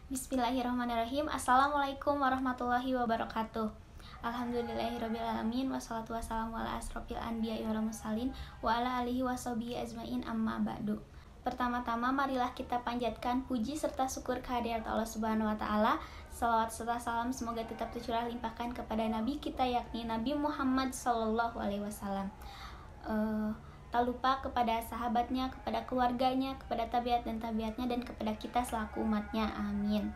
Bismillahirrahmanirrahim. Assalamualaikum warahmatullahi wabarakatuh. Alhamdulillahirrabbilalamin. Wassalatu wassalamu ala asrofil anbiya'i wal mursalin wa ala alihi washabihi ajmain, amma ba'du. Pertama-tama marilah kita panjatkan puji serta syukur kehadirat Allah Subhanahu wa taala. Salawat serta salam semoga tetap tercurah limpahkan kepada nabi kita, yakni Nabi Muhammad sallallahu alaihi wasallam. Tak lupa kepada sahabatnya, kepada keluarganya, kepada tabiat dan tabiatnya, dan kepada kita selaku umatnya. Amin.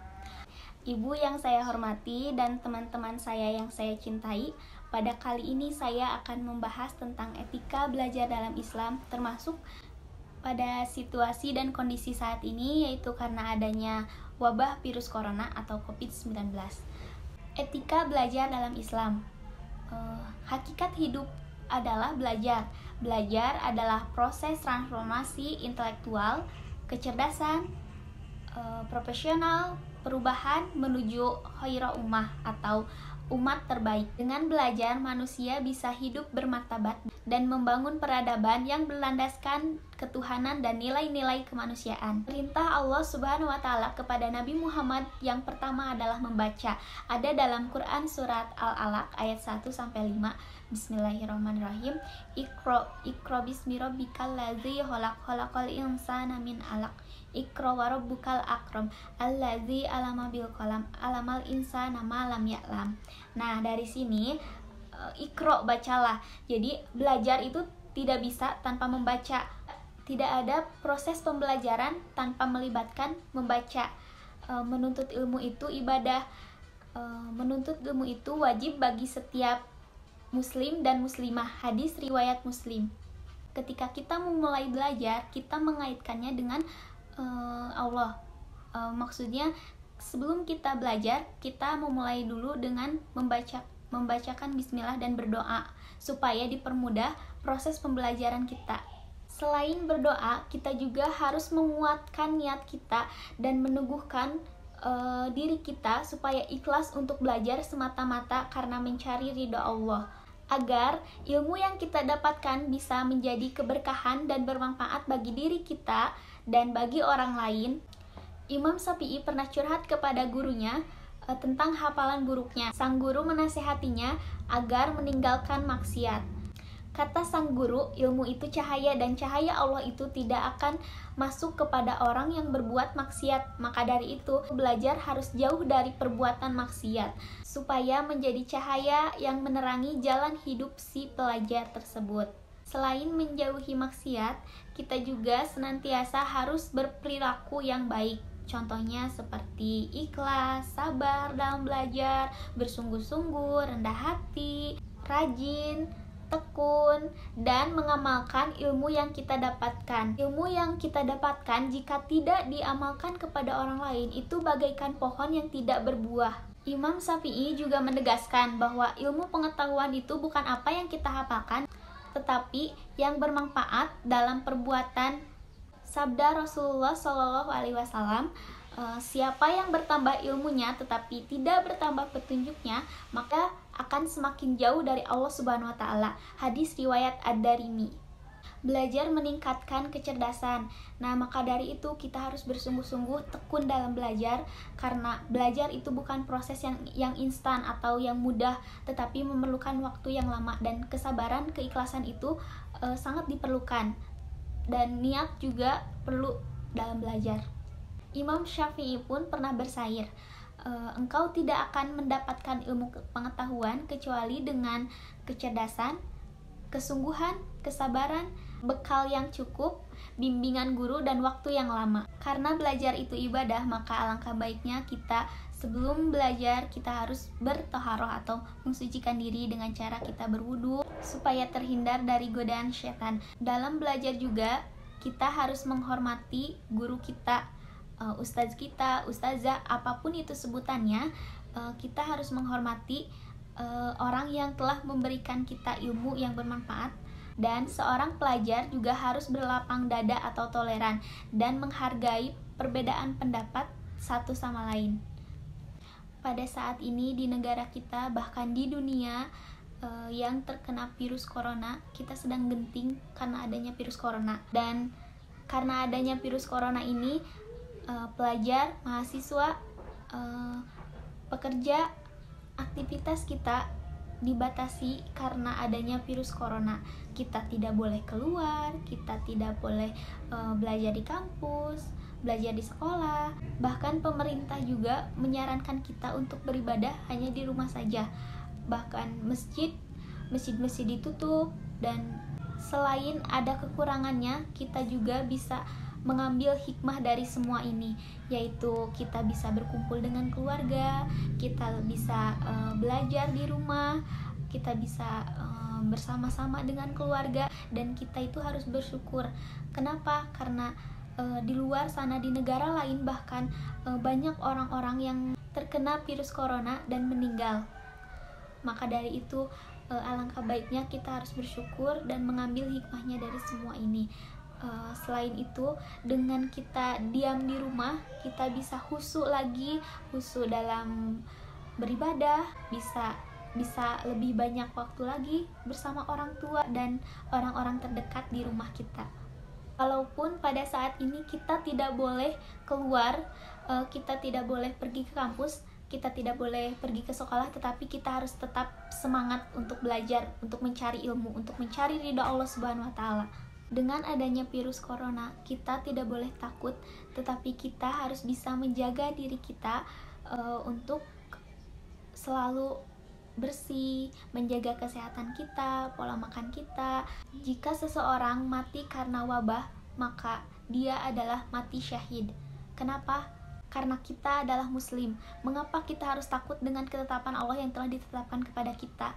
Ibu yang saya hormati dan teman-teman saya yang saya cintai, pada kali ini saya akan membahas tentang etika belajar dalam Islam, termasuk pada situasi dan kondisi saat ini, yaitu karena adanya wabah virus corona atau COVID-19. Etika belajar dalam Islam. Hakikat hidup adalah belajar. Belajar adalah proses transformasi intelektual, kecerdasan, profesional, perubahan menuju khaira ummah atau umat terbaik. Dengan belajar, manusia bisa hidup bermartabat dan membangun peradaban yang berlandaskan ketuhanan dan nilai-nilai kemanusiaan. Perintah Allah Subhanahu wa taala kepada Nabi Muhammad yang pertama adalah membaca. Ada dalam Quran surat Al-Alaq ayat 1 sampai 5. Bismillahirrahmanirrahim. Iqra bismi rabbikal ladzi khalaq, khalaqal insana min 'alaq. Iqra wa rabbukal akram, allazi alama bil qalam, alamal insana ma lam ya'lam. Nah, dari sini Iqra, bacalah. Jadi belajar itu tidak bisa tanpa membaca. Tidak ada proses pembelajaran tanpa melibatkan membaca. Menuntut ilmu itu ibadah. Menuntut ilmu itu wajib bagi setiap muslim dan muslimah. Hadis riwayat Muslim. Ketika kita memulai belajar, kita mengaitkannya dengan Allah. Maksudnya sebelum kita belajar, kita memulai dulu dengan membacakan bismillah dan berdoa supaya dipermudah proses pembelajaran kita. Selain berdoa, kita juga harus menguatkan niat kita dan meneguhkan diri kita supaya ikhlas untuk belajar semata-mata karena mencari ridha Allah, agar ilmu yang kita dapatkan bisa menjadi keberkahan dan bermanfaat bagi diri kita dan bagi orang lain. Imam Syafi'i pernah curhat kepada gurunya tentang hafalan buruknya. Sang guru menasehatinya agar meninggalkan maksiat. Kata sang guru, ilmu itu cahaya dan cahaya Allah itu tidak akan masuk kepada orang yang berbuat maksiat. Maka dari itu, belajar harus jauh dari perbuatan maksiat supaya menjadi cahaya yang menerangi jalan hidup si pelajar tersebut. Selain menjauhi maksiat, kita juga senantiasa harus berperilaku yang baik. Contohnya seperti ikhlas, sabar dalam belajar, bersungguh-sungguh, rendah hati, rajin, tekun, dan mengamalkan ilmu yang kita dapatkan. Ilmu yang kita dapatkan jika tidak diamalkan kepada orang lain, itu bagaikan pohon yang tidak berbuah. Imam Syafi'i juga menegaskan bahwa ilmu pengetahuan itu bukan apa yang kita hafalkan, tetapi yang bermanfaat dalam perbuatan. Sabda Rasulullah Shallallahu Alaihi Wasallam, siapa yang bertambah ilmunya tetapi tidak bertambah petunjuknya, maka akan semakin jauh dari Allah Subhanahu Wa Taala. Hadis riwayat Ad-Darimi. Belajar meningkatkan kecerdasan. Nah, maka dari itu kita harus bersungguh-sungguh tekun dalam belajar, karena belajar itu bukan proses yang instan atau yang mudah, tetapi memerlukan waktu yang lama, dan kesabaran, keikhlasan itu sangat diperlukan, dan niat juga perlu dalam belajar. Imam Syafi'i pun pernah bersair, engkau tidak akan mendapatkan ilmu pengetahuan kecuali dengan kecerdasan, kesungguhan, kesabaran, bekal yang cukup, bimbingan guru, dan waktu yang lama. Karena belajar itu ibadah, maka alangkah baiknya kita sebelum belajar kita harus bertaharah atau mensucikan diri dengan cara kita berwudu supaya terhindar dari godaan setan. Dalam belajar juga kita harus menghormati guru kita, ustaz kita, ustazah, apapun itu sebutannya. Kita harus menghormati orang yang telah memberikan kita ilmu yang bermanfaat. Dan seorang pelajar juga harus berlapang dada atau toleran dan menghargai perbedaan pendapat satu sama lain. Pada saat ini di negara kita, bahkan di dunia yang terkena virus corona, kita sedang genting karena adanya virus corona. Dan karena adanya virus corona ini, pelajar, mahasiswa pekerja, aktivitas kita dibatasi karena adanya virus corona. Kita tidak boleh keluar, kita tidak boleh belajar di kampus, belajar di sekolah. Bahkan pemerintah juga menyarankan kita untuk beribadah hanya di rumah saja. Bahkan masjid-masjid ditutup. Dan selain ada kekurangannya, kita juga bisa mengambil hikmah dari semua ini, yaitu kita bisa berkumpul dengan keluarga, kita bisa belajar di rumah, kita bisa bersama-sama dengan keluarga, dan kita itu harus bersyukur. Kenapa? Karena di luar sana, di negara lain bahkan banyak orang-orang yang terkena virus corona dan meninggal. Maka dari itu alangkah baiknya kita harus bersyukur dan mengambil hikmahnya dari semua ini. Selain itu, dengan kita diam di rumah, kita bisa khusyuk lagi, khusyuk dalam beribadah, bisa lebih banyak waktu lagi bersama orang tua dan orang-orang terdekat di rumah kita. Walaupun pada saat ini kita tidak boleh keluar, kita tidak boleh pergi ke kampus, kita tidak boleh pergi ke sekolah, tetapi kita harus tetap semangat untuk belajar, untuk mencari ilmu, untuk mencari ridha Allah Subhanahu wa Ta'ala. Dengan adanya virus corona, kita tidak boleh takut, tetapi kita harus bisa menjaga diri kita untuk selalu bersih, menjaga kesehatan kita, pola makan kita. Jika seseorang mati karena wabah, maka dia adalah mati syahid. Kenapa? Karena kita adalah muslim. Mengapa kita harus takut dengan ketetapan Allah yang telah ditetapkan kepada kita?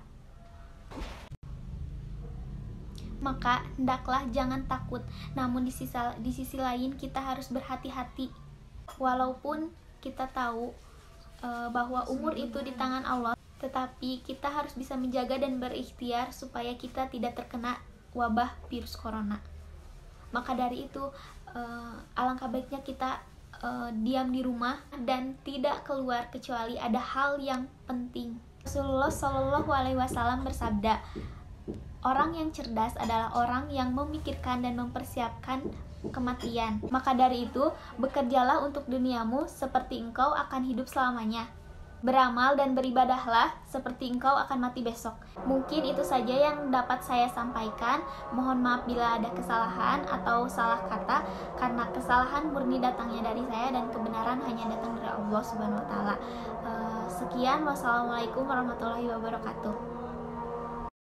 Maka hendaklah jangan takut. Namun di sisi lain kita harus berhati-hati. Walaupun kita tahu bahwa umur itu di tangan Allah, tetapi kita harus bisa menjaga dan berikhtiar supaya kita tidak terkena wabah virus corona. Maka dari itu alangkah baiknya kita diam di rumah dan tidak keluar kecuali ada hal yang penting. Rasulullah Shallallahu Alaihi Wasallam bersabda, orang yang cerdas adalah orang yang memikirkan dan mempersiapkan kematian. Maka dari itu, bekerjalah untuk duniamu seperti engkau akan hidup selamanya. Beramal dan beribadahlah seperti engkau akan mati besok. Mungkin itu saja yang dapat saya sampaikan. Mohon maaf bila ada kesalahan atau salah kata, karena kesalahan murni datangnya dari saya dan kebenaran hanya datang dari Allah Subhanahu wa Ta'ala. Sekian, wassalamualaikum warahmatullahi wabarakatuh.